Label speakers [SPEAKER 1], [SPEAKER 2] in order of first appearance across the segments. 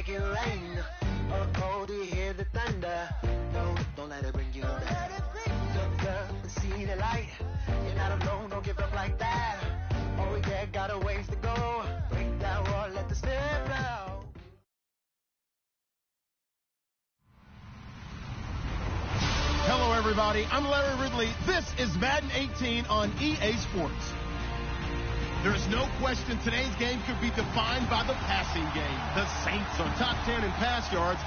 [SPEAKER 1] make it rain. Oh, do you hear the thunder? No, don't let it bring you down. Look up and see the light. You're not alone, don't give up like that. Oh yeah, got a ways to go. Break that wall, let the snare blow.
[SPEAKER 2] Hello, everybody. I'm Larry Ridley. This is Madden 18 on EA Sports. There is no question today's game could be defined by the passing game. The Saints are top 10 in pass yards.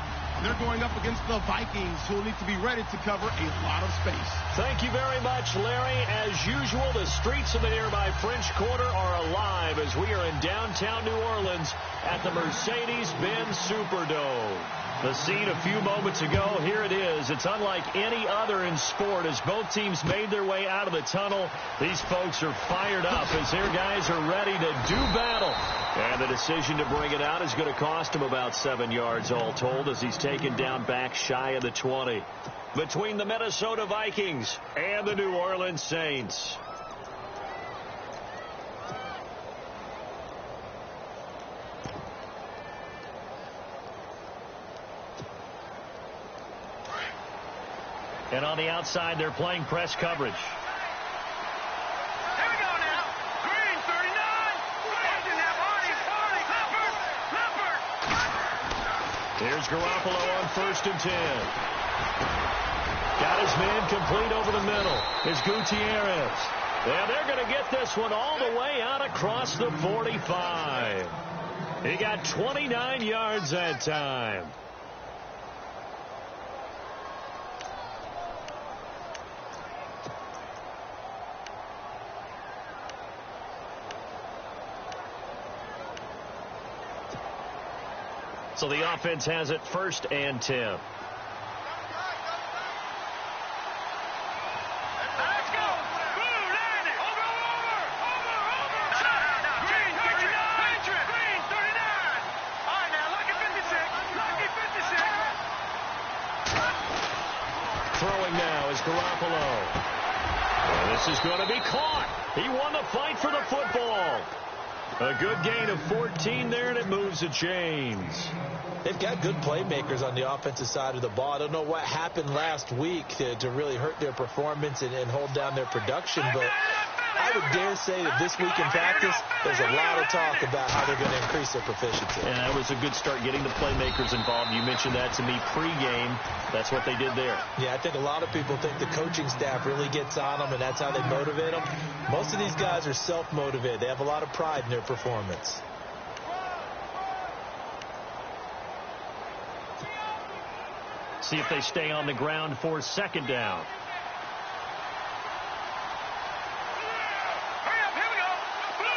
[SPEAKER 2] They're going up against the Vikings, who will need to be ready to cover a lot of space.
[SPEAKER 3] Thank you very much, Larry. As usual, the streets of the nearby French Quarter are alive as we are in downtown New Orleans at the Mercedes-Benz Superdome. The scene a few moments ago, here it is. It's unlike any other in sport as both teams made their way out of the tunnel. These folks are fired up as their guys are ready to do battle. And the decision to bring it out is going to cost him about 7 yards all told as he's taken down back shy of the 20. Between the Minnesota Vikings and the New Orleans Saints. And on the outside, they're playing press coverage.
[SPEAKER 4] Here we go now. Green, 39. Clifford.
[SPEAKER 3] Here's Garoppolo on 1st and 10. Got his man complete over the middle. Is Gutierrez. And they're going to get this one all the way out across the 45. He got 29 yards that time. So the offense has it 1st and 10.
[SPEAKER 4] Let's go. Blue, landed. Over. Shot. Green, 39. Green, 39. All right, now, lucky 56. Lucky 56.
[SPEAKER 3] Throwing now is Garoppolo. And this is going to be caught. He won the fight for the football. A good gain of 14 there, and it moves the chains.
[SPEAKER 5] They've got good playmakers on the offensive side of the ball. I don't know what happened last week to really hurt their performance and hold down their production, but I would dare say that this week in practice, there's a lot of talk about how they're going to increase their proficiency.
[SPEAKER 3] And that was a good start getting the playmakers involved. You mentioned that to me pregame. That's what they did there.
[SPEAKER 5] Yeah, I think a lot of people think the coaching staff really gets on them, and that's how they motivate them. Most of these guys are self-motivated. They have a lot of pride in their performance.
[SPEAKER 3] See if they stay on the ground for 2nd down.
[SPEAKER 4] Hurry up, here we go. Blue,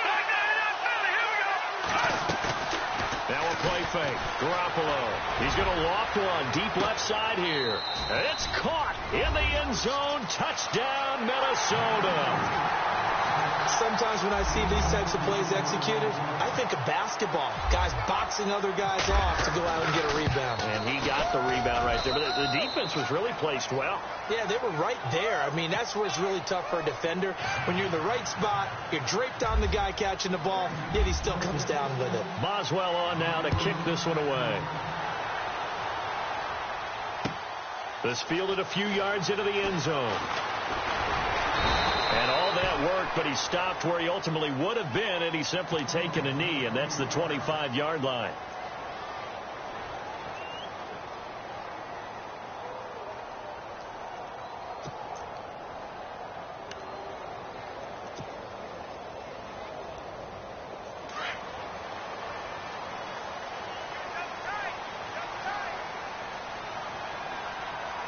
[SPEAKER 3] Now a play fake. Garoppolo. He's going to loft one deep left side here. And it's caught in the end zone. Touchdown, Minnesota.
[SPEAKER 5] Sometimes when I see these types of plays executed, I think of basketball. Guys boxing other guys off to go out and get a rebound.
[SPEAKER 3] And he got the rebound right there. But the defense was really placed well.
[SPEAKER 5] Yeah, they were right there. I mean, that's where it's really tough for a defender. When you're in the right spot, you're draped on the guy catching the ball, yet he still comes down with it.
[SPEAKER 3] Boswell on now to kick this one away. This fielded a few yards into the end zone. And all that worked, but he stopped where he ultimately would have been had he simply taken a knee, and that's the 25-yard line.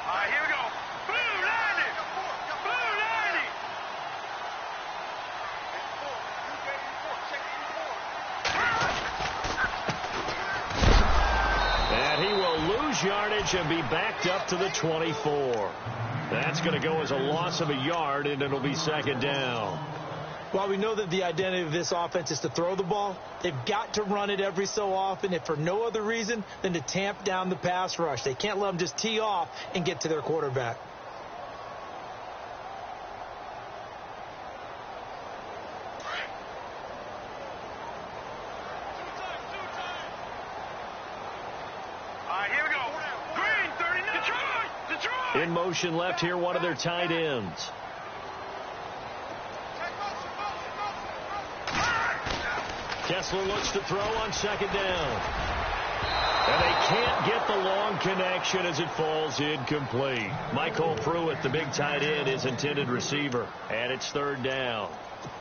[SPEAKER 4] All right, here we go. Blue, landed.
[SPEAKER 3] And he will lose yardage and be backed up to the 24. That's going to go as a loss of a yard, and it'll be 2nd down.
[SPEAKER 5] While we know that the identity of this offense is to throw the ball, they've got to run it every so often, if for no other reason than to tamp down the pass rush. They can't let them just tee off and get to their quarterback.
[SPEAKER 3] In motion left here, one of their tight ends. Kessler looks to throw on second down. And they can't get the long connection as it falls incomplete. Michael Pruitt, the big tight end, is intended receiver. And it's third down.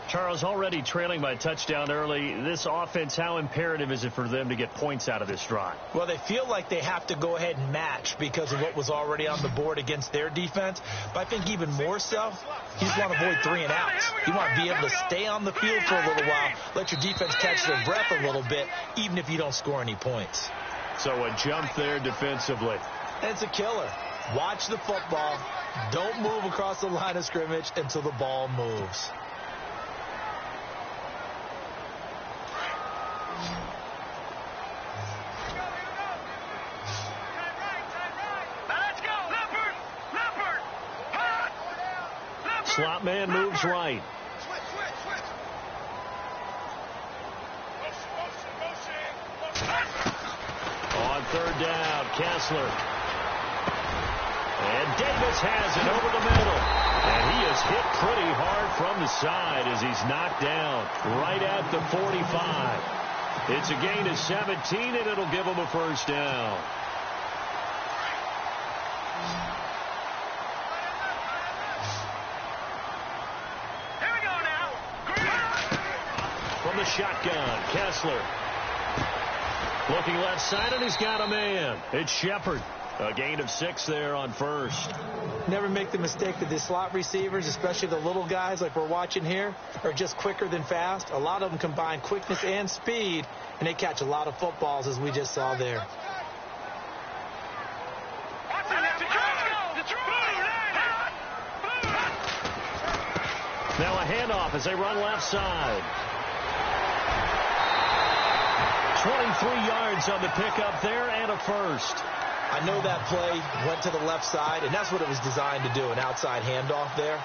[SPEAKER 3] Charles, already trailing by a touchdown early. This offense, how imperative is it for them to get points out of this drive?
[SPEAKER 5] Well, they feel like they have to go ahead and match because of what was already on the board against their defense. But I think even more so, you just want to avoid 3 and outs. You want to be able to stay on the field for a little while, let your defense catch their breath a little bit, even if you don't score any points.
[SPEAKER 3] So a jump there defensively.
[SPEAKER 5] It's a killer. Watch the football. Don't move across the line of scrimmage until the ball moves.
[SPEAKER 3] Slot man moves right. On third down, Kessler. And Davis has it over the middle. And he is hit pretty hard from the side as he's knocked down right at the 45. It's a gain of 17, and it'll give him a first down. From the shotgun, Kessler. Looking left side, and he's got a man. It's Shepard. A gain of 6 there on first.
[SPEAKER 5] Never make the mistake that the slot receivers, especially the little guys like we're watching here, are just quicker than fast. A lot of them combine quickness and speed, and they catch a lot of footballs, as we just saw there.
[SPEAKER 3] Now a handoff as they run left side. 23 yards on the pickup there and a first.
[SPEAKER 5] I know that play went to the left side, and that's what it was designed to do, an outside handoff there.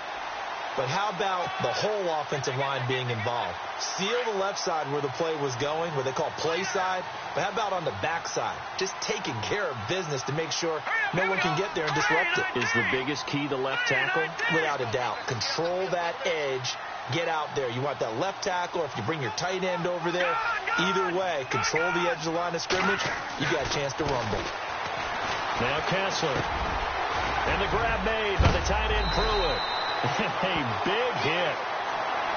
[SPEAKER 5] But how about the whole offensive line being involved? Seal the left side where the play was going, what they call play side. But how about on the back side? Just taking care of business to make sure no one can get there and disrupt it.
[SPEAKER 3] Is the biggest key the left tackle?
[SPEAKER 5] Without a doubt. Control that edge. Get out there. You want that left tackle, or if you bring your tight end over there, either way, control the edge of the line of scrimmage, you got a chance to rumble.
[SPEAKER 3] Now Kessler. And the grab made by the tight end Pruitt. A big hit.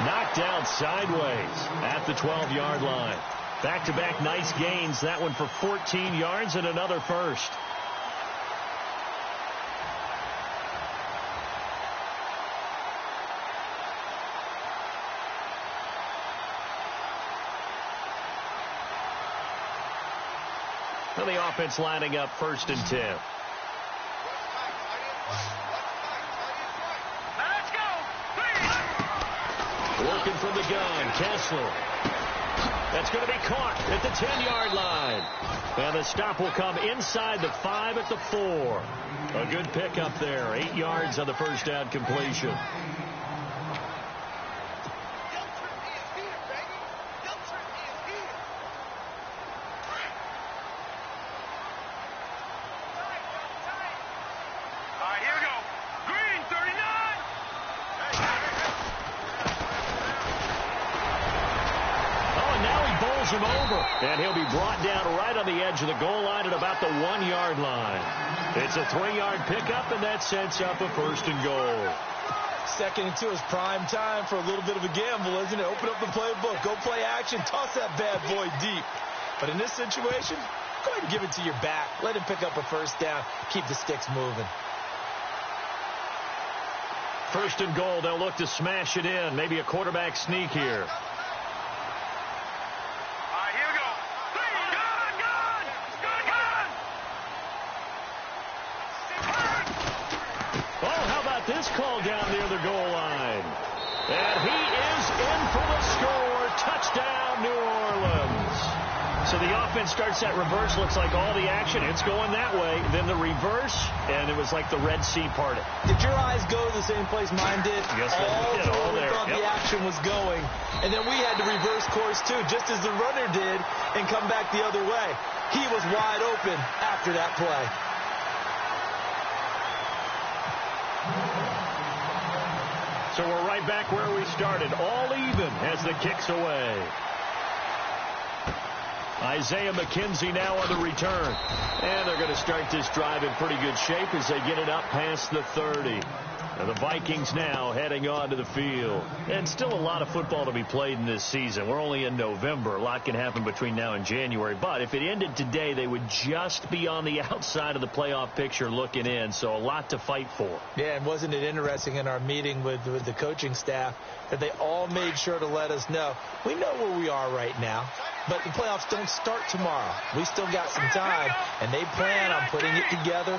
[SPEAKER 3] Knocked down sideways at the 12-yard line. Back-to-back nice gains. That one for 14 yards and another first. And the offense lining up 1st and 10. Working from the gun, Kessler. That's going to be caught at the 10-yard line. And the stop will come inside the 5 at the 4. A good pickup there. 8 yards on the first down completion. Him over, and he'll be brought down right on the edge of the goal line at about the 1-yard line. It's a 3-yard pickup, and that sets up a 1st and goal.
[SPEAKER 5] 2nd and 2 is prime time for a little bit of a gamble, isn't it? Open up the playbook, go play action, toss that bad boy deep. But in this situation, go ahead and give it to your back. Let him pick up a 1st down. Keep the sticks moving.
[SPEAKER 3] 1st and goal. They'll look to smash it in. Maybe a quarterback sneak here. This call down near the goal line. And he is in for the score. Touchdown, New Orleans. So the offense starts that reverse. Looks like all the action. It's going that way. Then the reverse, and it was like the Red Sea parted.
[SPEAKER 5] Did your eyes go to the same place mine did?
[SPEAKER 3] Yes, they did. All there.
[SPEAKER 5] Thought the action was going. And then we had to reverse course, too, just as the runner did, and come back the other way. He was wide open after that play.
[SPEAKER 3] So we're right back where we started, all even as the kick's away. Isaiah McKenzie now on the return. And they're going to start this drive in pretty good shape as they get it up past the 30. And the Vikings now heading onto the field. And still a lot of football to be played in this season. We're only in November. A lot can happen between now and January. But if it ended today, they would just be on the outside of the playoff picture looking in. So a lot to fight for.
[SPEAKER 5] Yeah, and wasn't it interesting in our meeting with the coaching staff that they all made sure to let us know, we know where we are right now, but the playoffs don't start tomorrow. We still got some time, and they plan on putting it together,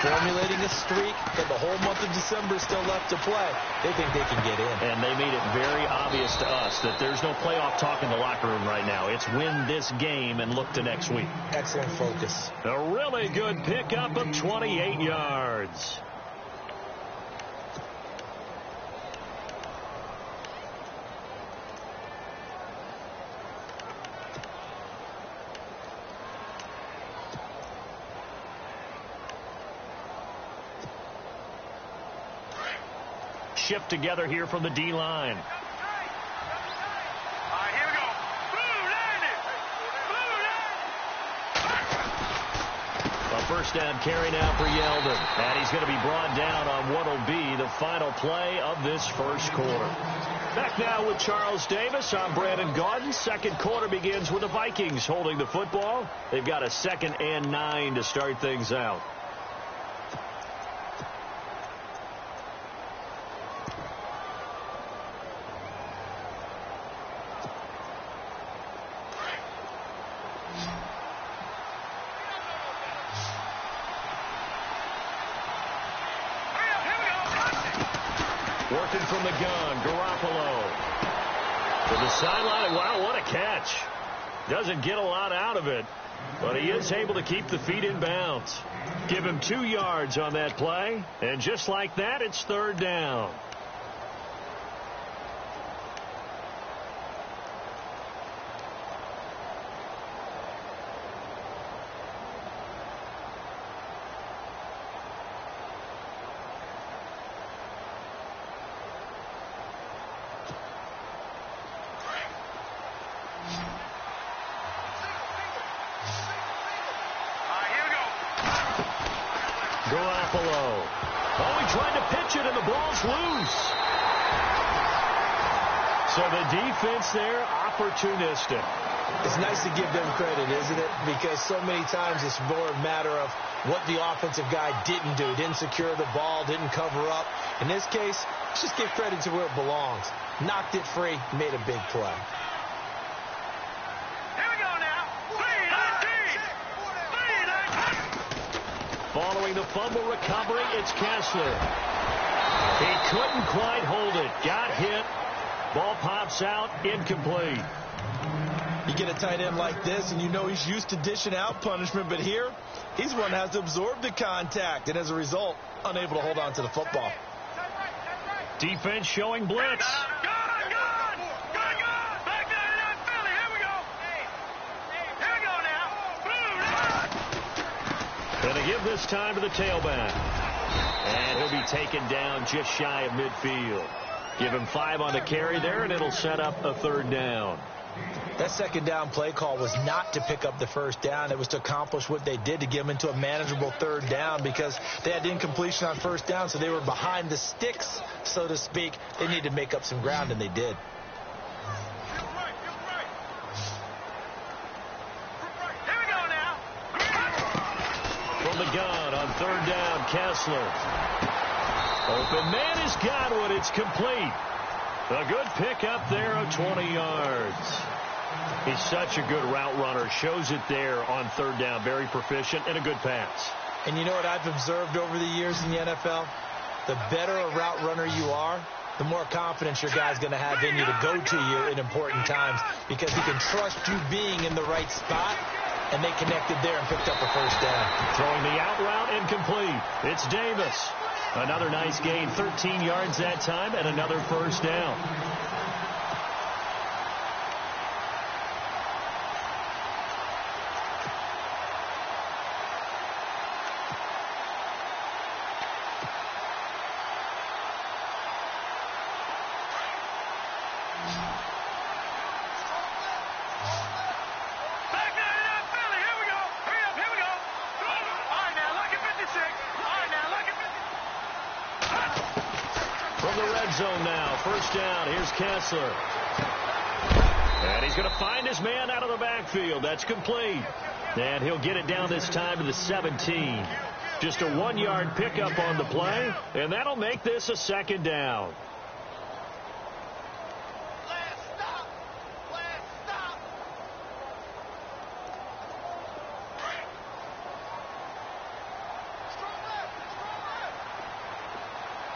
[SPEAKER 5] formulating a streak, that the whole month of December is still left to play. They think they can get in.
[SPEAKER 3] And they made it very obvious to us that there's no playoff talk in the locker room right now. It's win this game and look to next week.
[SPEAKER 5] Excellent focus.
[SPEAKER 3] A really good pickup of 28 yards. Shift together here from the D-line.
[SPEAKER 4] All right, here we go. Blue line it.
[SPEAKER 3] A first down carry now for Yeldon. And he's going to be brought down on what will be the final play of this first quarter. Back now with Charles Davis. I'm Brandon Gaudin. Second quarter begins with the Vikings holding the football. They've got a 2nd and 9 to start things out. Working from the gun, Garoppolo. To the sideline. Wow, what a catch. Doesn't get a lot out of it, but he is able to keep the feet in bounds. Give him 2 yards on that play, and just like that, it's 3rd down. Garoppolo. Oh, he tried to pitch it, and the ball's loose. So the defense there, opportunistic.
[SPEAKER 5] It's nice to give them credit, isn't it? Because so many times it's more a matter of what the offensive guy didn't do. Didn't secure the ball, didn't cover up. In this case, let's just give credit to where it belongs. Knocked it free, made a big play.
[SPEAKER 3] Following the fumble recovery, it's Kessler. He couldn't quite hold it. Got hit. Ball pops out. Incomplete.
[SPEAKER 5] You get a tight end like this, and you know he's used to dishing out punishment, but here, he's one that has to absorb the contact, and as a result, unable to hold on to the football.
[SPEAKER 3] Defense showing blitz. Going to give this time to the tailback. And he'll be taken down just shy of midfield. Give him 5 on the carry there, and it'll set up a 3rd down.
[SPEAKER 5] That 2nd down play call was not to pick up the 1st down. It was to accomplish what they did to get them into a manageable 3rd down because they had incompletion on 1st down, so they were behind the sticks, so to speak. They needed to make up some ground, and they did.
[SPEAKER 3] From the gun on 3rd down, Kessler. Open man is Godwin. It's complete. A good pickup there of 20 yards. He's such a good route runner. Shows it there on 3rd down. Very proficient and a good pass.
[SPEAKER 5] And you know what I've observed over the years in the NFL? The better a route runner you are, the more confidence your guy's going to have in you to go to you in important times because he can trust you being in the right spot. And they connected there and picked up a 1st down.
[SPEAKER 3] Throwing the out route incomplete. It's Davis. Another nice gain. 13 yards that time and another 1st down. zone now. First down. Here's Kessler. And he's going to find his man out of the backfield. That's complete. And he'll get it down this time to the 17. Just a 1-yard pickup on the play, and that'll make this a second down.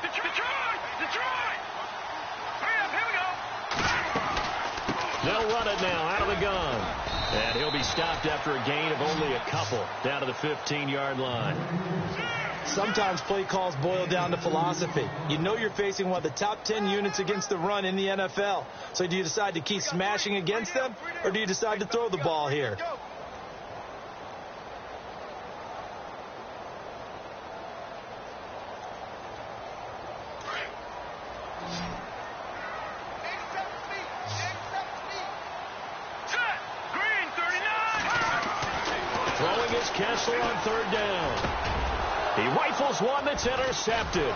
[SPEAKER 4] Detroit! Hurry up, here we go.
[SPEAKER 3] They'll run it now out of the gun. And he'll be stopped after a gain of only a couple down to the 15-yard line.
[SPEAKER 5] Sometimes play calls boil down to philosophy. You know you're facing one of the top 10 units against the run in the NFL. So do you decide to keep smashing against them, or do you decide to throw the ball here?
[SPEAKER 3] Kessler on third down. He rifles one that's intercepted.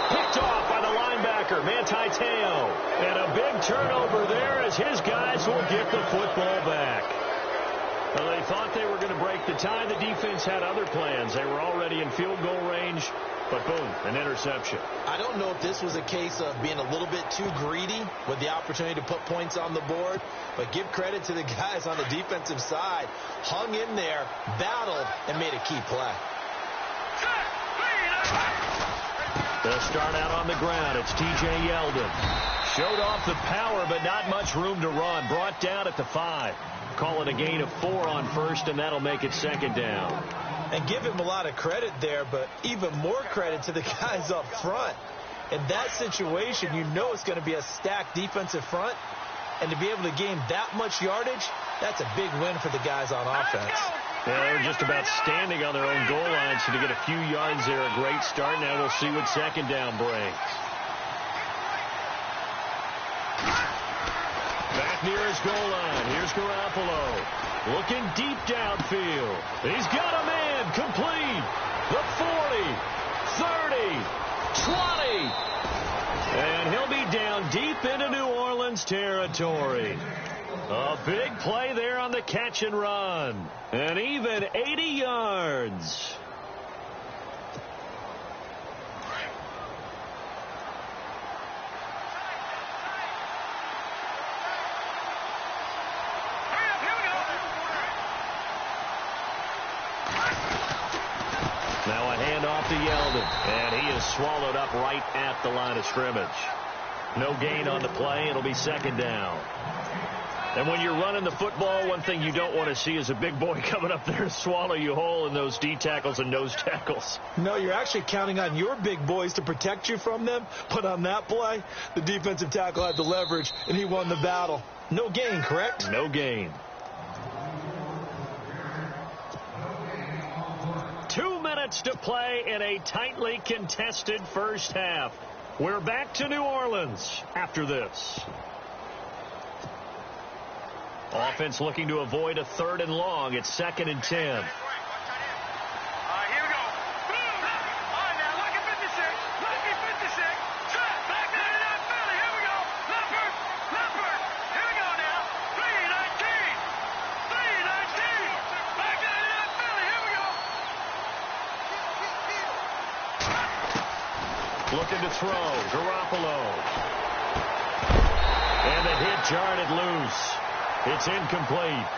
[SPEAKER 3] Picked off by the linebacker, Manti Te'o. And a big turnover there as his guys will get the football back. Well, they thought they were going to break the tie. The defense had other plans. They were already in field goal range, but boom, an interception.
[SPEAKER 5] I don't know if this was a case of being a little bit too greedy with the opportunity to put points on the board, but give credit to the guys on the defensive side. Hung in there, battled, and made a key play.
[SPEAKER 3] They'll start out on the ground. It's T.J. Yeldon. Showed off the power, but not much room to run. Brought down at the 5. Call it a gain of 4 on first, and that'll make it second down.
[SPEAKER 5] And give him a lot of credit there, but even more credit to the guys up front. In that situation, you know it's going to be a stacked defensive front. And to be able to gain that much yardage, that's a big win for the guys on offense.
[SPEAKER 3] Yeah, they were just about standing on their own goal line, so to get a few yards there, a great start. Now we'll see what second down brings. Back near his goal line. Here's Garoppolo. Looking deep downfield. He's got a man complete. The 40, 30, 20. And he'll be down deep into New Orleans territory. A big play there on the catch and run. And even 80 yards. Now a handoff to Yeldon, and he is swallowed up right at the line of scrimmage. No gain on the play. It'll be second down. And when you're running the football, one thing you don't want to see is a big boy coming up there to swallow you whole in those D tackles and nose tackles.
[SPEAKER 5] No, you're actually counting on your big boys to protect you from them. But on that play, the defensive tackle had the leverage, and he won the battle. No gain, correct?
[SPEAKER 3] No gain. 2 minutes to play in a tightly contested first half. We're back to New Orleans after this. Offense looking to avoid a 3rd and long. It's 2nd and 10.
[SPEAKER 4] Here we go. All right, now, lucky 56. Lucky 56. Back 99 Philly. Here we go. Leopard. Here we go now. 319. 319. Back 99 Philly. Here we go.
[SPEAKER 3] Looking to throw. Garoppolo. And the hit jarred it loose. It's incomplete.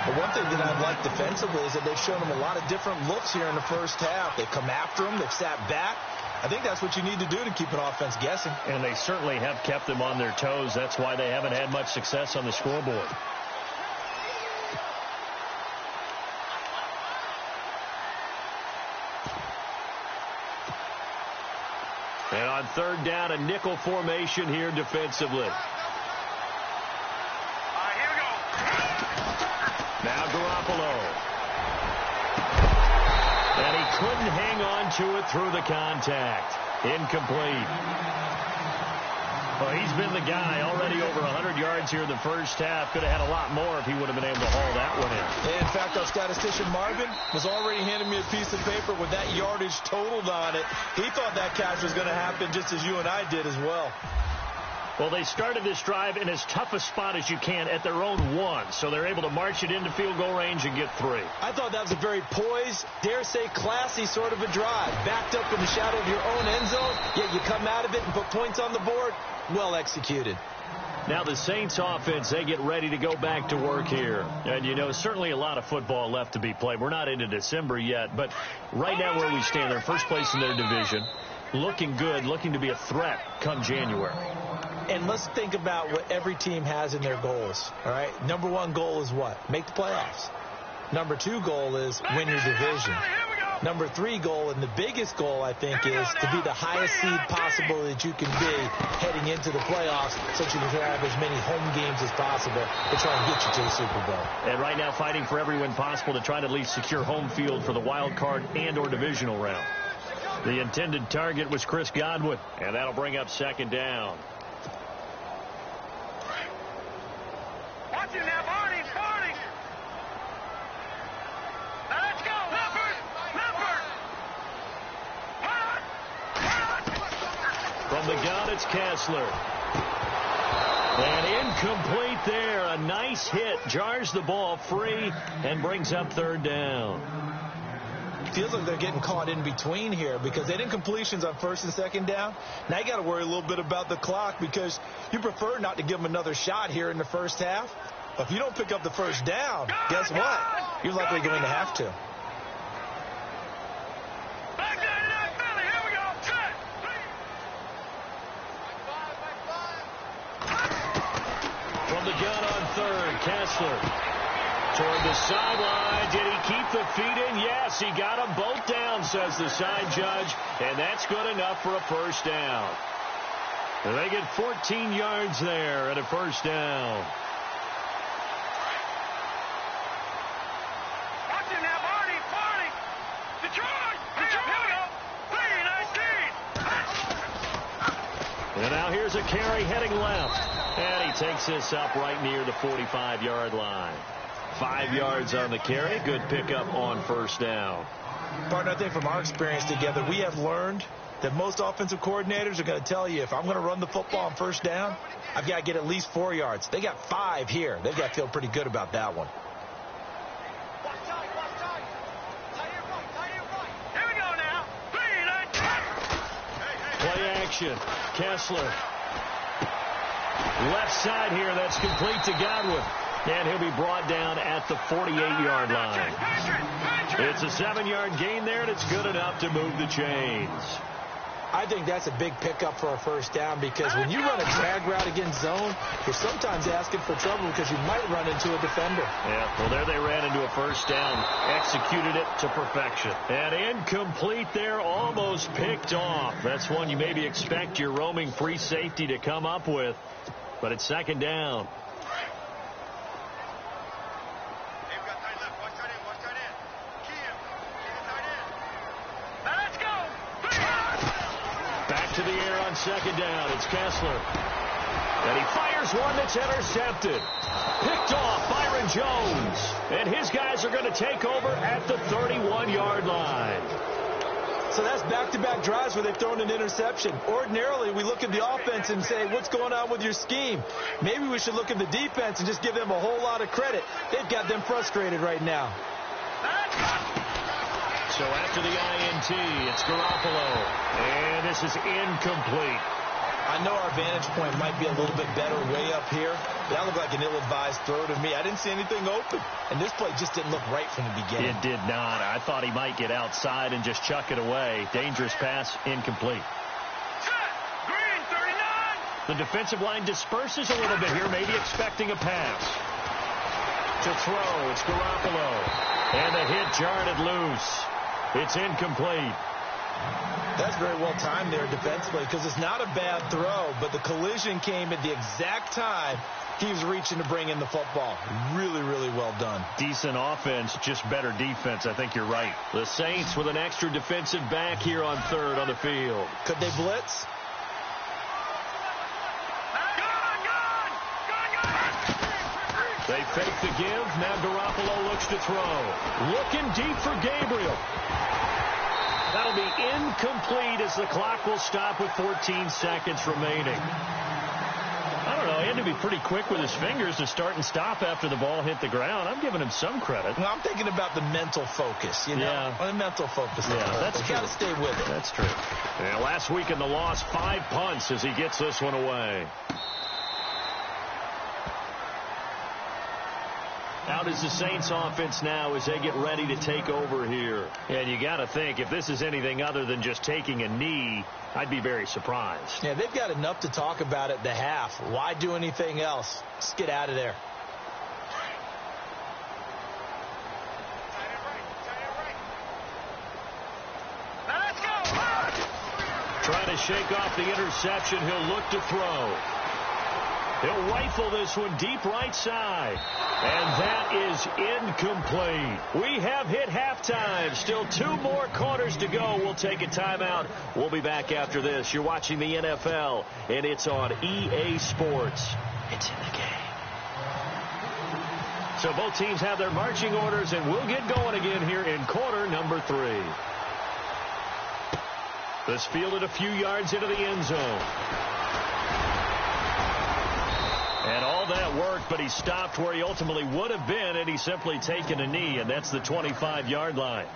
[SPEAKER 5] But one thing that I've liked defensively is that they've shown them a lot of different looks here in the first half. They've come after them. They've sat back. I think that's what you need to do to keep an offense guessing.
[SPEAKER 3] And they certainly have kept them on their toes. That's why they haven't had much success on the scoreboard. And on 3rd down, a nickel formation here defensively. Now Garoppolo. And he couldn't hang on to it through the contact. Incomplete. Well, he's been the guy already over 100 yards here in the first half. Could have had a lot more if he would have been able to haul that one in.
[SPEAKER 5] In fact, our statistician Marvin was already handing me a piece of paper with that yardage totaled on it. He thought that catch was going to happen just as you and I did as well.
[SPEAKER 3] Well, they started this drive in as tough a spot as you can at their own 1, so they're able to march it into field goal range and get 3.
[SPEAKER 5] I thought that was a very poised, dare say classy sort of a drive. Backed up in the shadow of your own end zone, yet you come out of it and put points on the board. Well executed.
[SPEAKER 3] Now the Saints offense, they get ready to go back to work here. And, you know, certainly a lot of football left to be played. We're not into December yet, but right now where we stand, they're first place in their division. Looking good, looking to be a threat come January.
[SPEAKER 5] And let's think about what every team has in their goals, all right? Number 1 goal is what? Make the playoffs. Number 2 goal is win your division. Number 3 goal, and the biggest goal, I think, is to be the highest seed possible that you can be heading into the playoffs so that you can have as many home games as possible to try and get you to the Super Bowl.
[SPEAKER 3] And right now fighting for every win possible to try to at least secure home field for the wild card and or divisional round. The intended target was Chris Godwin, and that'll bring up second down.
[SPEAKER 4] Watch it now, Barney. Now let's go, Leopard.
[SPEAKER 3] From the gun, it's Kessler. And incomplete there. A nice hit. Jars the ball free and brings up third down.
[SPEAKER 5] Feels like they're getting caught in between here because they didn't completions on first and second down. Now you got to worry a little bit about the clock because you prefer not to give them another shot here in the first half. But if you don't pick up the first down, guess what? You're likely going to have to.
[SPEAKER 4] Back down to that Philly. Here we go. Set.
[SPEAKER 3] From the gun on third, Kessler. Toward the sideline. Did he keep the feet in? Yes, he got them both down, says the side judge. And that's good enough for a first down. And they get 14 yards there at a first down.
[SPEAKER 4] Watch it now, Barney. Detroit. Here we go. 3-19.
[SPEAKER 3] And now here's a carry heading left. And he takes this up right near the 45-yard line. 5 yards on the carry. Good pickup on first down.
[SPEAKER 5] Partner, I think from our experience together, we have learned that most offensive coordinators are going to tell you if I'm going to run the football on first down, I've got to get at least 4 yards. They got 5 here. They've got to feel pretty good about that one.
[SPEAKER 4] Here we go now. 3-19.
[SPEAKER 3] Play action. Kessler. Left side here. That's complete to Godwin. And he'll be brought down at the 48-yard line. It's a 7-yard gain there, and it's good enough to move the chains.
[SPEAKER 5] I think that's a big pickup for a first down because when you run a drag route against zone, you're sometimes asking for trouble because you might run into a defender.
[SPEAKER 3] Yeah, well, there they ran into a first down, executed it to perfection. And incomplete there, almost picked off. That's one you maybe expect your roaming free safety to come up with, but it's second down. To the air on second down. It's Kessler. And he fires one that's intercepted. Picked off Byron Jones. And his guys are going to take over at the 31-yard line.
[SPEAKER 5] So that's back-to-back drives where they've thrown an interception. Ordinarily, we look at the offense and say, what's going on with your scheme? Maybe we should look at the defense and just give them a whole lot of credit. They've got them frustrated right now.
[SPEAKER 3] So after the INT, it's Garoppolo. And this is incomplete.
[SPEAKER 5] I know our vantage point might be a little bit better way up here. That looked like an ill-advised throw to me. I didn't see anything open. And this play just didn't look right from the beginning.
[SPEAKER 3] It did not. I thought he might get outside and just chuck it away. Dangerous pass, incomplete.
[SPEAKER 4] Green, 39.
[SPEAKER 3] The defensive line disperses a little bit here, maybe expecting a pass. To throw, it's Garoppolo. And the hit jarred it loose. It's incomplete.
[SPEAKER 5] That's very well timed there defensively because it's not a bad throw, but the collision came at the exact time he was reaching to bring in the football. Really, really well done.
[SPEAKER 3] Decent offense, just better defense. I think you're right. The Saints with an extra defensive back here on third on the field.
[SPEAKER 5] Could they blitz?
[SPEAKER 3] They fake the give. Now Garoppolo looks to throw. Looking deep for Gabriel. That'll be incomplete as the clock will stop with 14 seconds remaining. I don't know. He had to be pretty quick with his fingers to start and stop after the ball hit the ground. I'm giving him some credit.
[SPEAKER 5] Well, I'm thinking about the mental focus, you know?
[SPEAKER 3] Yeah.
[SPEAKER 5] The mental focus.
[SPEAKER 3] Yeah, that's true.
[SPEAKER 5] You got to stay with it.
[SPEAKER 3] That's true. And last week in the loss, 5 punts as he gets this one away. Out is the Saints offense now as they get ready to take over here. And you got to think, if this is anything other than just taking a knee, I'd be very surprised.
[SPEAKER 5] Yeah, they've got enough to talk about at the half. Why do anything else? Just get out of there.
[SPEAKER 3] Trying to shake off the interception. He'll look to throw. He'll rifle this one deep right side. And that is incomplete. We have hit halftime. Still 2 more quarters to go. We'll take a timeout. We'll be back after this. You're watching the NFL, and it's on EA Sports. It's in the game. So both teams have their marching orders, and we'll get going again here in quarter number 3. This fielded a few yards into the end zone. And all that worked, but he stopped where he ultimately would have been, and he's simply taken a knee, and that's the 25-yard line.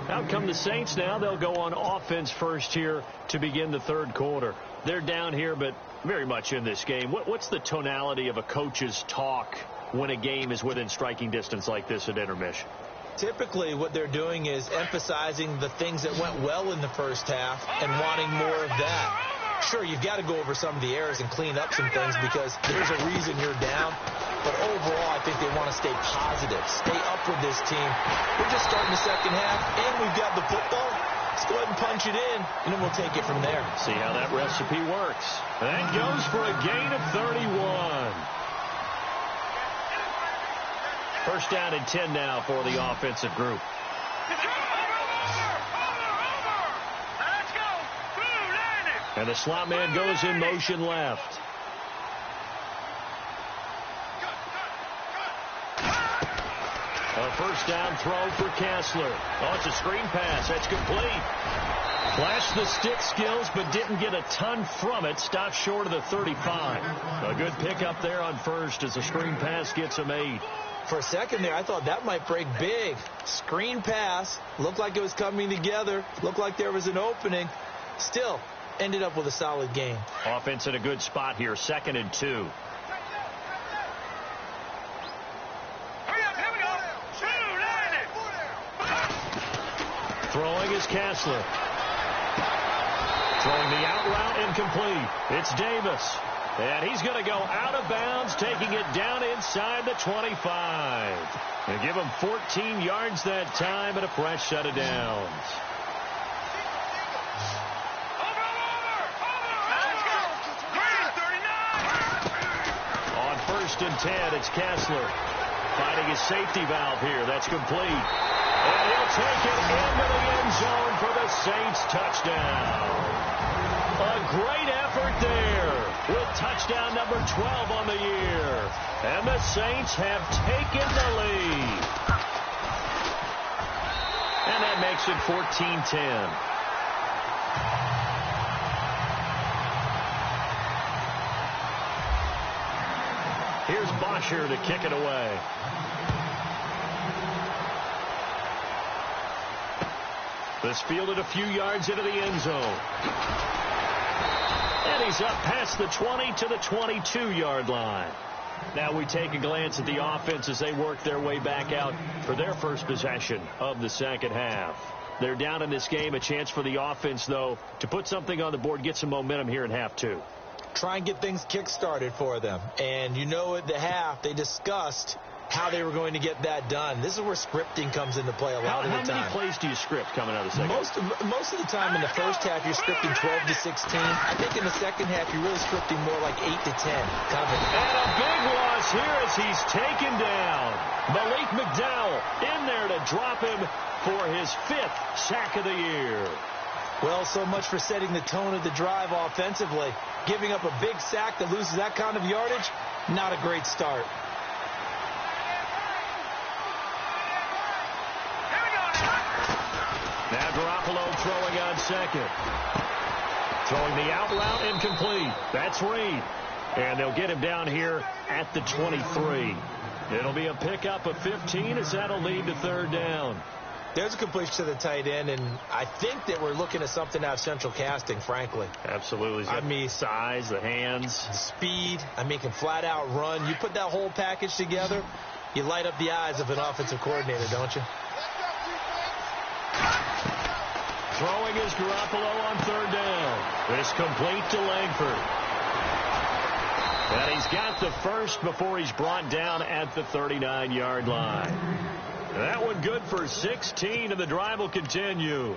[SPEAKER 3] Out come the Saints now. They'll go on offense first here to begin the third quarter. They're down here, but very much in this game. What's the tonality of a coach's talk when a game is within striking distance like this at intermission?
[SPEAKER 5] Typically, what they're doing is emphasizing the things that went well in the first half and wanting more of that. Sure, you've got to go over some of the errors and clean up some things because there's a reason you're down. But overall, I think they want to stay positive, stay up with this team. We're just starting the second half, and we've got the football. Let's go ahead and punch it in, and then we'll take it from there.
[SPEAKER 3] See how that recipe works. That goes for a gain of 31. First down and 10 now for the offensive group. And the slot man goes in motion left. A first down throw for Kessler. Oh, it's a screen pass. That's complete. Flashed the stick skills, but didn't get a ton from it. Stopped short of the 35. A good pickup there on first as the screen pass gets him 8.
[SPEAKER 5] For a second there, I thought that might break big. Screen pass. Looked like it was coming together. Looked like there was an opening. Still, ended up with a solid game.
[SPEAKER 3] Offense in a good spot here. 2nd and 2. Throwing is Kessler. Throwing the out route incomplete. It's Davis. And he's going to go out of bounds, taking it down inside the 25. And give him 14 yards that time and a fresh set of downs. On 1st and 10, it's Kessler. Finding his safety valve here. That's complete. And he'll take it into the end zone for the Saints touchdown. A great effort there with touchdown number 12 on the year. And the Saints have taken the lead. And that makes it 14-10. Here's Bosher to kick it away. This fielded a few yards into the end zone. And he's up past the 20 to the 22-yard line. Now we take a glance at the offense as they work their way back out for their first possession of the second half. They're down in this game. A chance for the offense, though, to put something on the board, get some momentum here in half 2.
[SPEAKER 5] Try and get things kick-started for them. And you know at the half, they discussed how they were going to get that done. This is where scripting comes into play a lot of the time.
[SPEAKER 3] How many plays do you script coming out of the second?
[SPEAKER 5] Most of the time in the first half, you're scripting 12 to 16. I think in the second half, you're really scripting more like 8 to 10.
[SPEAKER 3] And a big loss here as he's taken down. Malik McDowell in there to drop him for his 5th sack of the year.
[SPEAKER 5] Well, so much for setting the tone of the drive offensively. Giving up a big sack that loses that kind of yardage, not a great start.
[SPEAKER 3] Garoppolo throwing on second. Throwing the out route incomplete. That's Reed. And they'll get him down here at the 23. It'll be a pickup of 15 as that'll lead to third down.
[SPEAKER 5] There's a completion to the tight end, and I think that we're looking at something out of Central Casting, frankly.
[SPEAKER 3] Absolutely. I mean, size, the hands.
[SPEAKER 5] The speed. I mean, can flat out run. You put that whole package together, you light up the eyes of an offensive coordinator, don't you?
[SPEAKER 3] Throwing is Garoppolo on third down. It's complete to Langford. And he's got the first before he's brought down at the 39-yard line. That one good for 16, and the drive will continue.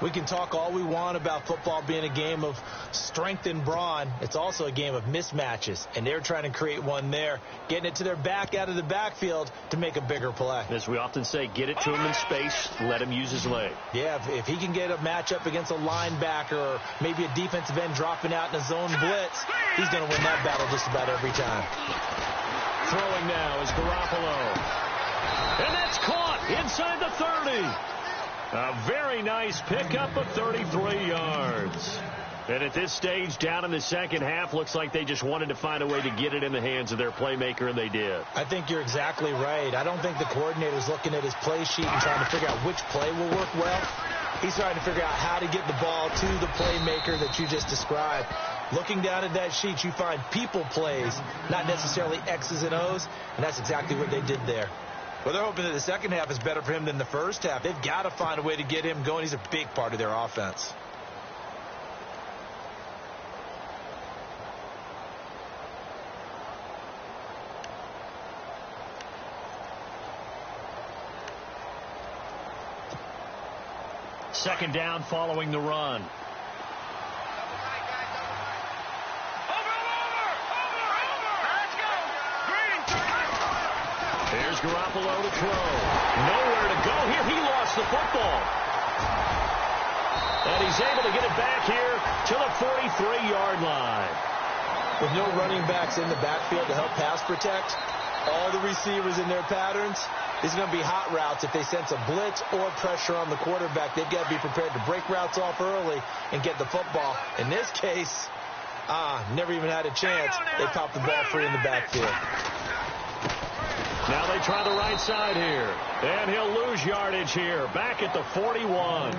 [SPEAKER 5] We can talk all we want about football being a game of strength and brawn. It's also a game of mismatches, and they're trying to create one there, getting it to their back out of the backfield to make a bigger play.
[SPEAKER 3] As we often say, get it to him in space, let him use his leg.
[SPEAKER 5] Yeah, if he can get a matchup against a linebacker or maybe a defensive end dropping out in a zone blitz, he's going to win that battle just about every time.
[SPEAKER 3] Throwing now is Garoppolo. And that's caught inside the 30. A very nice pickup of 33 yards. And at this stage, down in the second half, looks like they just wanted to find a way to get it in the hands of their playmaker, and they did.
[SPEAKER 5] I think you're exactly right. I don't think the coordinator's looking at his play sheet and trying to figure out which play will work well. He's trying to figure out how to get the ball to the playmaker that you just described. Looking down at that sheet, you find people plays, not necessarily X's and O's, and that's exactly what they did there. Well, they're hoping that the second half is better for him than the first half. They've got to find a way to get him going. He's a big part of their offense.
[SPEAKER 3] Second down following the run. Here's Garoppolo to throw. Nowhere to go here. He lost the football. And he's able to get it back here to the 43-yard line.
[SPEAKER 5] With no running backs in the backfield to help pass protect, all the receivers in their patterns, these are going to be hot routes. If they sense a blitz or pressure on the quarterback, they've got to be prepared to break routes off early and get the football. In this case, never even had a chance. They popped the ball free in the backfield.
[SPEAKER 3] Now they try the right side here. And he'll lose yardage here. Back at the 41.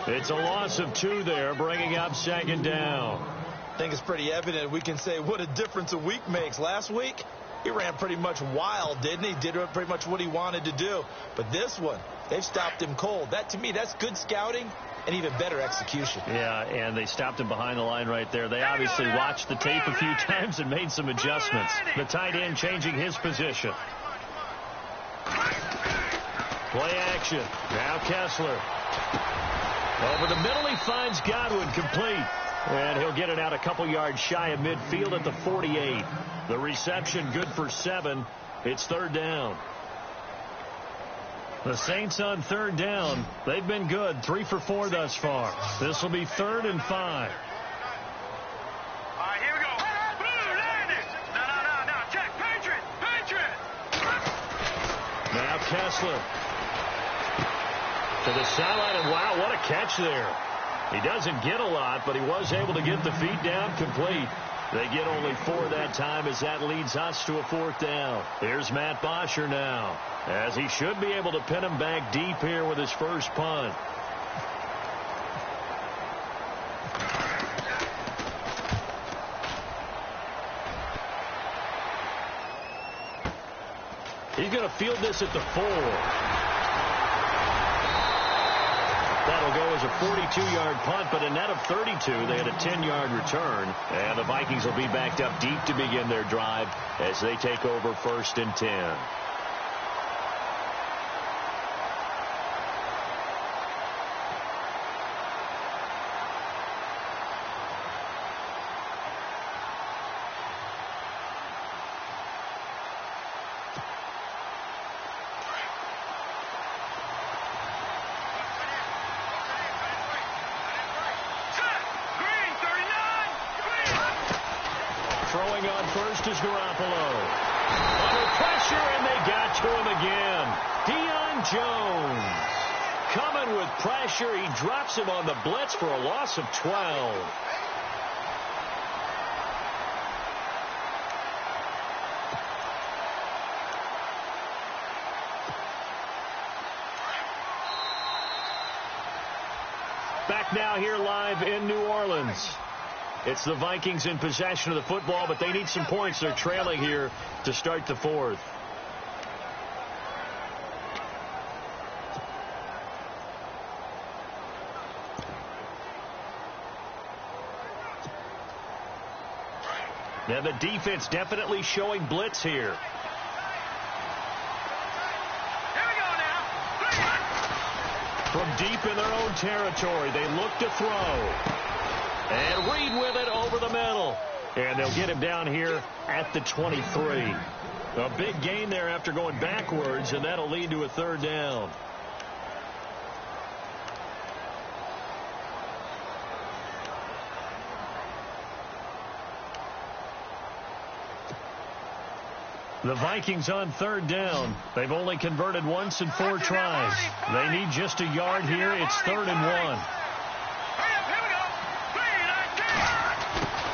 [SPEAKER 3] It's a loss of 2 there, bringing up second down.
[SPEAKER 5] I think it's pretty evident. We can say what a difference a week makes. Last week, he ran pretty much wild, didn't he? Did pretty much what he wanted to do. But this one, they've stopped him cold. That, to me, that's good scouting and even better execution.
[SPEAKER 3] Yeah, and they stopped him behind the line right there. They obviously watched the tape a few times and made some adjustments. The tight end changing his position. Play action. Now Kessler. Over the middle, he finds Godwin complete. And he'll get it out a couple yards shy of midfield at the 48. The reception good for 7. It's third down. The Saints on third down. They've been good. 3 for 4 thus far. This will be 3rd and 5.
[SPEAKER 4] All right, here we go. Blue, land it. No. Check. Patriot.
[SPEAKER 3] Now Kessler. To the sideline, and wow, what a catch there. He doesn't get a lot, but he was able to get the feet down complete. They get only 4 that time as that leads us to a 4th down. Here's Matt Bosher now, as he should be able to pin him back deep here with his first punt. He's going to field this at the 4. That'll go as a 42-yard punt, but a net of 32. They had a 10-yard return, and the Vikings will be backed up deep to begin their drive as they take over 1st and 10. Throwing on first is Garoppolo. Under pressure, and they got to him again. Deion Jones. coming with pressure. He drops him on the blitz for a loss of 12. Back now here live in New Orleans. It's the Vikings in possession of the football, but they need some points. They're trailing here to start the fourth. Now the defense definitely showing blitz here. From deep in their own territory, they look to throw. And Reed with it over the middle. And they'll get him down here at the 23. A big gain there after going backwards, and that'll lead to a third down. The Vikings on third down. They've only converted once in 4 tries. They need just a yard here. It's 3rd and 1.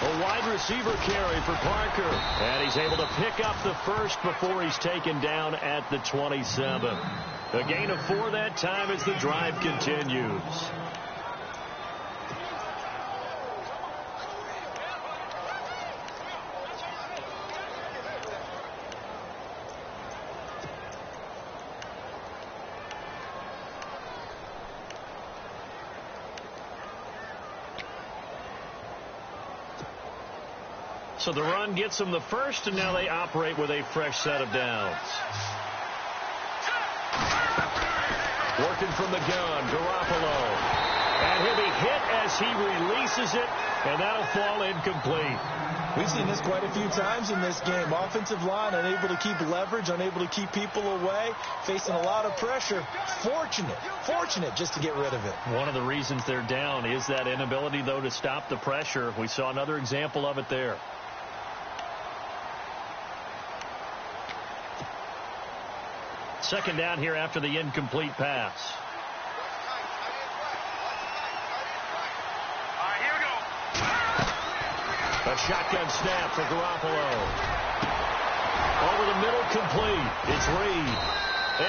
[SPEAKER 3] A wide receiver carry for Parker. And he's able to pick up the first before he's taken down at the 27. A gain of 4 that time as the drive continues. So the run gets them the first, and now they operate with a fresh set of downs. Working from the gun, Garoppolo. And he'll be hit as he releases it, and that'll fall incomplete.
[SPEAKER 5] We've seen this quite a few times in this game. Offensive line unable to keep leverage, unable to keep people away, facing a lot of pressure. Fortunate just to get rid of it.
[SPEAKER 3] One of the reasons they're down is that inability, though, to stop the pressure. We saw another example of it there. Second down here after the incomplete pass.
[SPEAKER 4] All right, here we go.
[SPEAKER 3] A shotgun snap for Garoppolo. Over the middle, complete. It's Reed.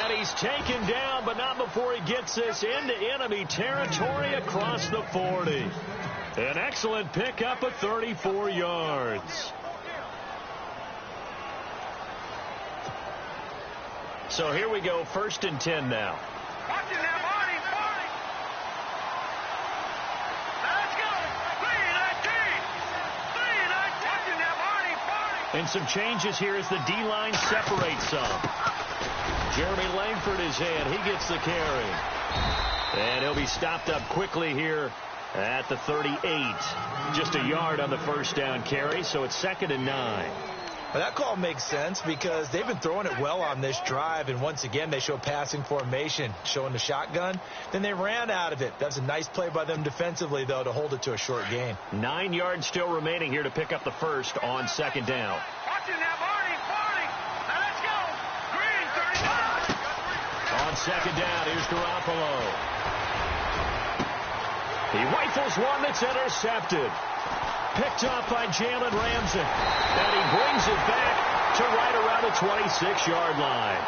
[SPEAKER 3] And he's taken down, but not before he gets this into enemy territory across the 40. An excellent pickup of 34 yards. So here we go, 1st and 10 now.
[SPEAKER 4] Watching now, Barney. Let's go. 3-19. Watching now, Barney.
[SPEAKER 3] And some changes here as the D-line separates some. Jeremy Langford is in. He gets the carry. And he'll be stopped up quickly here at the 38. Just a yard on the first down carry, so it's 2nd and 9.
[SPEAKER 5] Well, that call makes sense because they've been throwing it well on this drive, and once again they show passing formation, showing the shotgun. Then they ran out of it. That's a nice play by them defensively, though, to hold it to a short gain.
[SPEAKER 3] 9 yards still remaining here to pick up the first on 2nd down.
[SPEAKER 4] Watching now, Barney. Let's go. Green, 39.
[SPEAKER 3] On 2nd down, here's Garoppolo. He rifles one that's intercepted. Picked up by Jalen Ramsey. And he brings it back to right around the 26-yard line.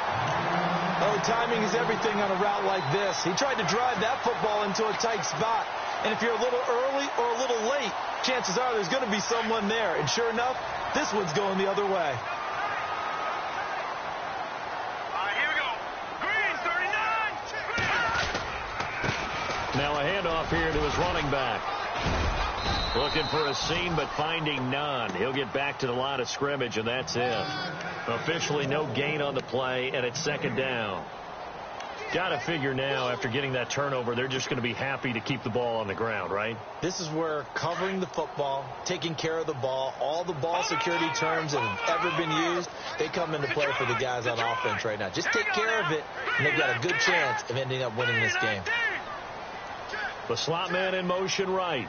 [SPEAKER 5] Oh, timing is everything on a route like this. He tried to drive that football into a tight spot. And if you're a little early or a little late, chances are there's going to be someone there. And sure enough, this one's going the other way.
[SPEAKER 4] All right, here we go. Green, 39.
[SPEAKER 3] Now a handoff here to his running back. Looking for a seam, but finding none. He'll get back to the line of scrimmage, and that's it. Officially no gain on the play, and it's 2nd down. Got to figure now, after getting that turnover, they're just going to be happy to keep the ball on the ground, right?
[SPEAKER 5] This is where covering the football, taking care of the ball, all the ball security terms that have ever been used, they come into play for the guys on offense right now. Just take care of it, and they've got a good chance of ending up winning this game.
[SPEAKER 3] The slot man in motion right.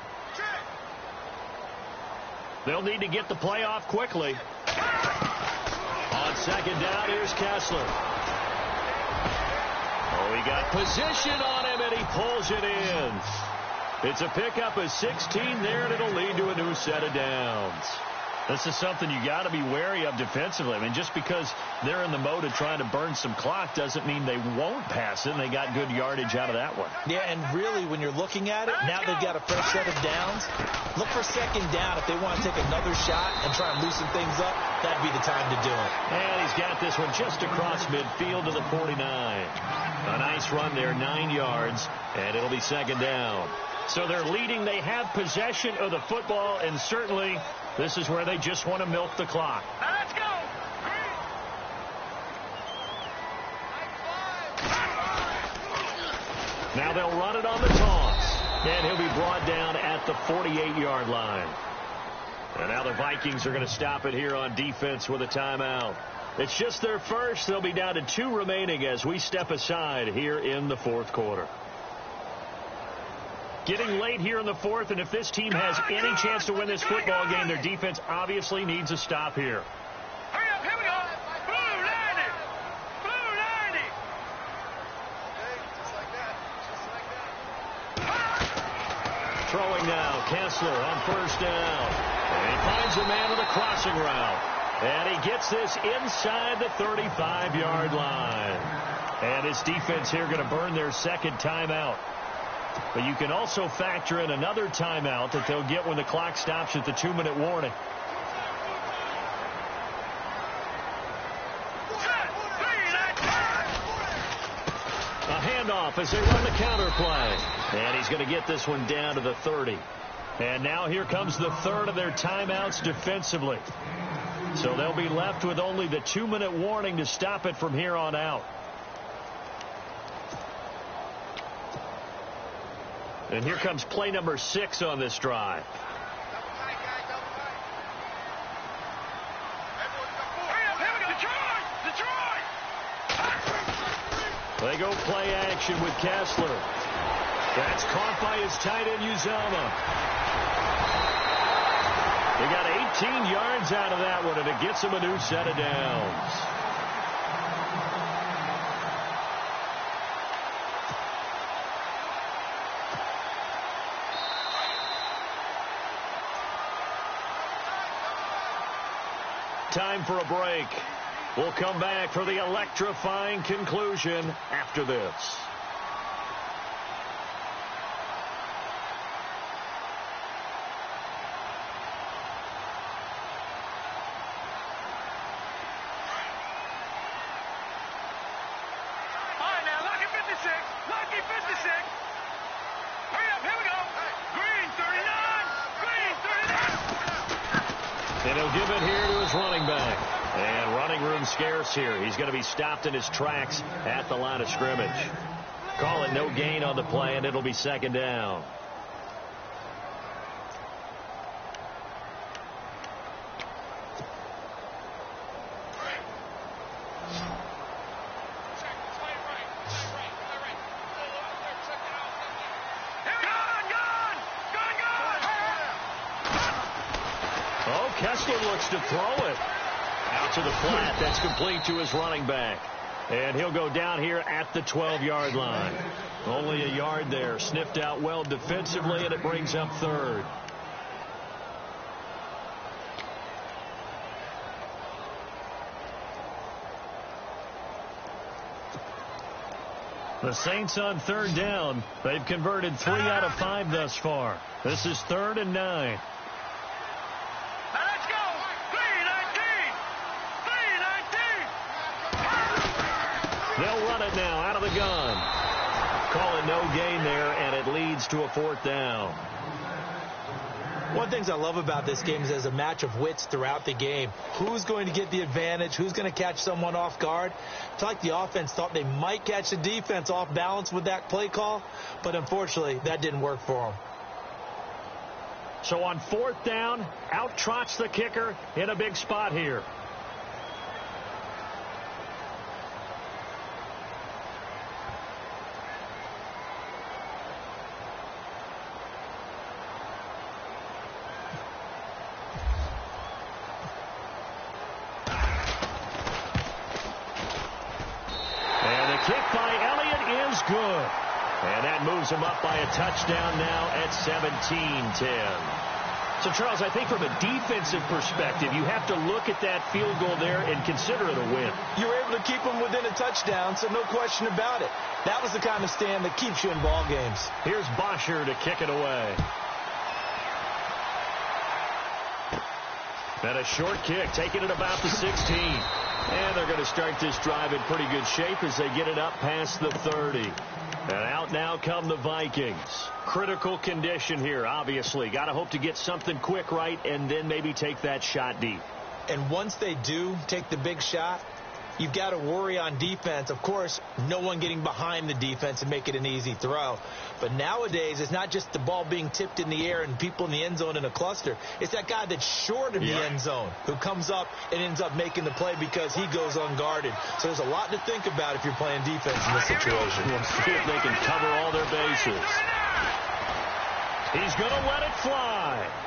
[SPEAKER 3] They'll need to get the play off quickly. On 2nd down, here's Kessler. Oh, he got position on him, and he pulls it in. It's a pickup of 16 there, and it'll lead to a new set of downs. This is something you got to be wary of defensively. I mean, just because they're in the mode of trying to burn some clock doesn't mean they won't pass it, and they got good yardage out of that one.
[SPEAKER 5] Yeah, and really, when you're looking at it, now they've got a fresh set of downs. Look for second down if they want to take another shot and try and loosen things up. That'd be the time to do it.
[SPEAKER 3] And he's got this one just across midfield to the 49. A nice run there, 9 yards, and it'll be second down. So they're leading. They have possession of the football, and certainly this is where they just want to milk the clock.
[SPEAKER 4] Now let's go.
[SPEAKER 3] Now they'll run it on the toss, and he'll be brought down at the 48-yard line. And now the Vikings are going to stop it here on defense with a timeout. It's just their first. They'll be down to 2 remaining as we step aside here in the fourth quarter. Getting late here in the fourth, and if this team has any chance to win this football game, their defense obviously needs a stop here.
[SPEAKER 4] Hurry up, here we go. Blue 90. Blue 90. Just like that.
[SPEAKER 3] Throwing now, Kessler on first down. And he finds a man with a crossing route. And he gets this inside the 35-yard line. And his defense here going to burn their second timeout. But you can also factor in another timeout that they'll get when the clock stops at the 2-minute warning. A handoff as they run the counter play. And he's going to get this one down to the 30. And now here comes the third of their timeouts defensively. So they'll be left with only the 2-minute warning to stop it from here on out. And here comes play number 6 on this drive. They go play action with Kessler. That's caught by his tight end, Uzomah. They got 18 yards out of that one, and it gets them a new set of downs. Time for a break. We'll come back for the electrifying conclusion after this.
[SPEAKER 4] All right, now, lucky 56. Lucky 56. Hurry up, here we go. Green 39. Green 39.
[SPEAKER 3] And he'll give it here to his running back. And running room scarce here. He's going to be stopped in his tracks at the line of scrimmage. Call it no gain on the play, and it'll be second down. Oh, Kessler looks to throw it. Out to the flat. That's complete to his running back. And he'll go down here at the 12-yard line. Only a yard there. Sniffed out well defensively, and it brings up third. The Saints on third down. They've converted 3 out of 5 thus far. This is 3rd and 9.
[SPEAKER 4] Now let's go. 3-19. 3-19.
[SPEAKER 3] They'll run it now out of the gun. Call it no gain there, and it leads to a 4th down.
[SPEAKER 5] One of the things I love about this game is there's a match of wits throughout the game. Who's going to get the advantage? Who's going to catch someone off guard? It's like the offense thought they might catch the defense off balance with that play call, but unfortunately, that didn't work for them.
[SPEAKER 3] So on 4th down, out trots the kicker in a big spot here. Kick by Elliott good. And that moves them up by a touchdown now at 17-10. So, Charles, I think from a defensive perspective, you have to look at that field goal there and consider it a win.
[SPEAKER 5] You were able to keep them within a touchdown, so no question about it. That was the kind of stand that keeps you in ball games.
[SPEAKER 3] Here's Bosher to kick it away. And a short kick, taking it about the 16. And they're going to start this drive in pretty good shape as they get it up past the 30. And out now come the Vikings. Critical condition here, obviously. Got to hope to get something quick right and then maybe take that shot deep.
[SPEAKER 5] And once they do take the big shot, you've got to worry on defense. Of course, no one getting behind the defense and make it an easy throw. But nowadays, it's not just the ball being tipped in the air and people in the end zone in a cluster. It's that guy that's short of the end zone who comes up and ends up making the play because he goes unguarded. So there's a lot to think about if you're playing defense in this situation.
[SPEAKER 3] We'll see if they can cover all their bases. He's going to let it fly.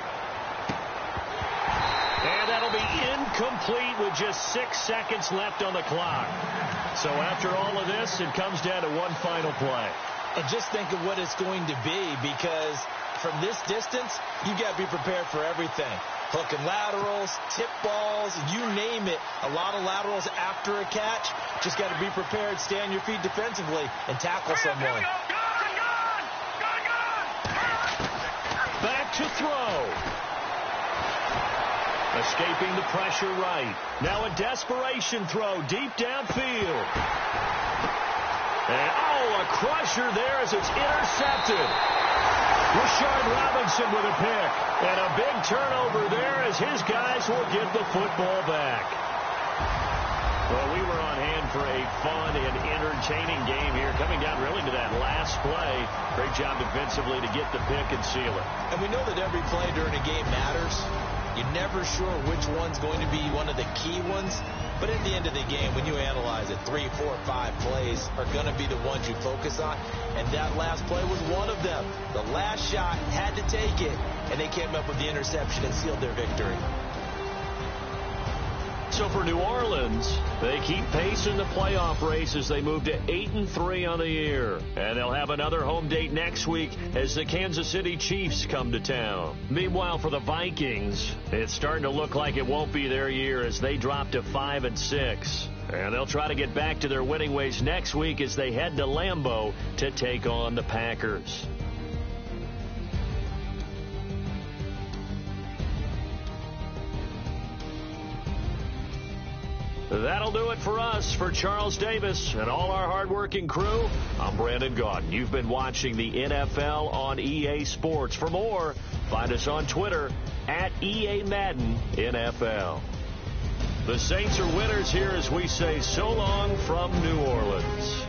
[SPEAKER 3] And that'll be incomplete with just 6 seconds left on the clock. So after all of this, it comes down to one final play.
[SPEAKER 5] And just think of what it's going to be, because from this distance, you got to be prepared for everything. Hook and laterals, tip balls, you name it. A lot of laterals after a catch. Just got to be prepared, stay on your feet defensively, and tackle someone.
[SPEAKER 3] Back to throw. Escaping the pressure right. Now a desperation throw deep downfield. And, a crusher there as it's intercepted. Rashard Robinson with a pick. And a big turnover there as his guys will get the football back. Well, we were on hand for a fun and entertaining game here, coming down really to that last play. Great job defensively to get the pick and seal it.
[SPEAKER 5] And we know that every play during a game matters. You're never sure which one's going to be one of the key ones. But at the end of the game, when you analyze it, 3, 4, 5 plays are going to be the ones you focus on. And that last play was one of them. The last shot had to take it, and they came up with the interception and sealed their victory.
[SPEAKER 3] So for New Orleans, they keep pace in the playoff race as they move to 8-3 on the year. And they'll have another home date next week as the Kansas City Chiefs come to town. Meanwhile, for the Vikings, it's starting to look like it won't be their year as they drop to 5-6. And they'll try to get back to their winning ways next week as they head to Lambeau to take on the Packers. That'll do it for us. For Charles Davis and all our hardworking crew, I'm Brandon Gaudin. You've been watching the NFL on EA Sports. For more, find us on Twitter at EA Madden NFL. The Saints are winners here as we say so long from New Orleans.